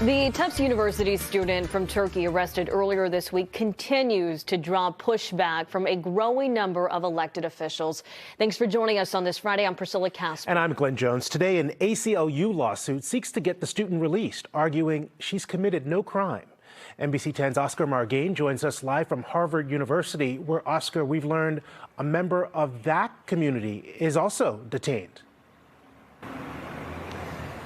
The Tufts University student from Turkey arrested earlier this week continues to draw pushback from a growing number of elected officials. Thanks for joining us on this Friday. I'm Priscilla Casper. And I'm Glenn Jones. Today, an ACLU lawsuit seeks to get the student released, arguing she's committed no crime. NBC 10's Oscar Margain joins us live from Harvard University, where, Oscar, we've learned a member of that community is also detained.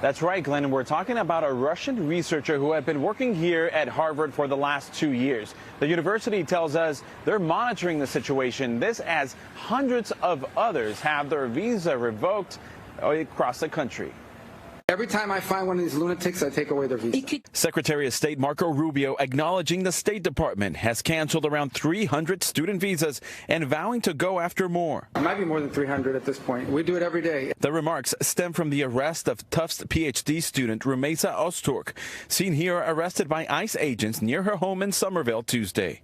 That's right, Glenn. We're talking about a Russian researcher who had been working here at Harvard for the last 2 years. The university tells us they're monitoring the situation. This as hundreds of others have their visa revoked across the country. Every time I find one of these lunatics, I take away their visa. Secretary of State Marco Rubio acknowledging the State Department has canceled around 300 student visas and vowing to go after more. It might be more than 300 at this point. We do it every day. The remarks stem from the arrest of Tufts PhD student Rumeysa Ozturk, seen here arrested by ICE agents near her home in Somerville Tuesday.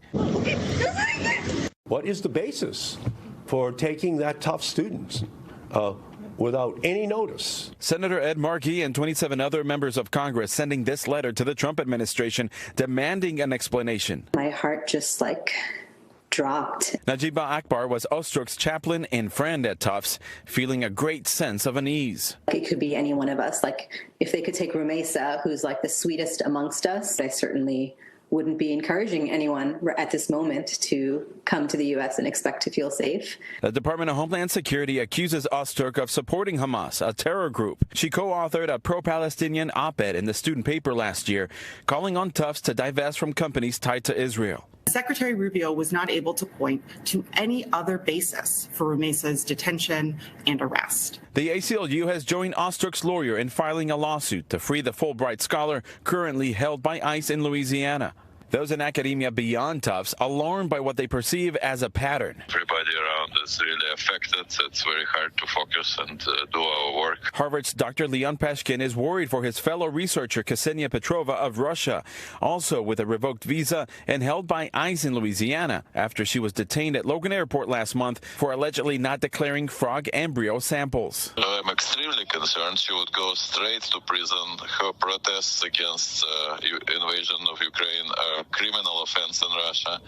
What is the basis for taking that Tufts student without any notice? Senator Ed Markey and 27 other members of Congress sending this letter to the Trump administration demanding an explanation. My heart just dropped. Najiba Akbar was Ozturk's chaplain and friend at Tufts, feeling a great sense of unease. It could be any one of us. If they could take Rumeysa, who's the sweetest amongst us, I certainly wouldn't be encouraging anyone at this moment to come to the U.S. and expect to feel safe. The Department of Homeland Security accuses Ozturk of supporting Hamas, a terror group. She co-authored a pro-Palestinian op-ed in the student paper last year, calling on Tufts to divest from companies tied to Israel. Secretary Rubio was not able to point to any other basis for Rumeysa's detention and arrest. The ACLU has joined Ozturk's lawyer in filing a lawsuit to free the Fulbright scholar currently held by ICE in Louisiana. Those in academia beyond Tufts alarmed by what they perceive as a pattern. Everybody around is really affected. It's very hard to focus and do our work. Harvard's Dr. Leon Peshkin is worried for his fellow researcher Ksenia Petrova of Russia, also with a revoked visa and held by ICE in Louisiana after she was detained at Logan Airport last month for allegedly not declaring frog embryo samples. I'm extremely concerned she would go straight to prison. Her protests against invasion of Ukraine are a criminal offense in Russia.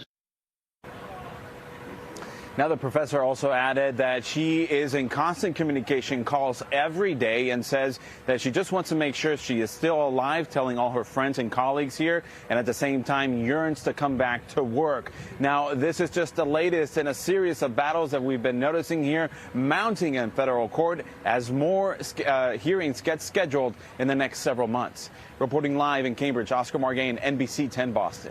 Now, the professor also added that she is in constant communication calls every day and says that she just wants to make sure she is still alive, telling all her friends and colleagues here, and at the same time yearns to come back to work. Now, this is just the latest in a series of battles that we've been noticing here mounting in federal court as more hearings get scheduled in the next several months. Reporting live in Cambridge, Oscar Margain, NBC 10 Boston.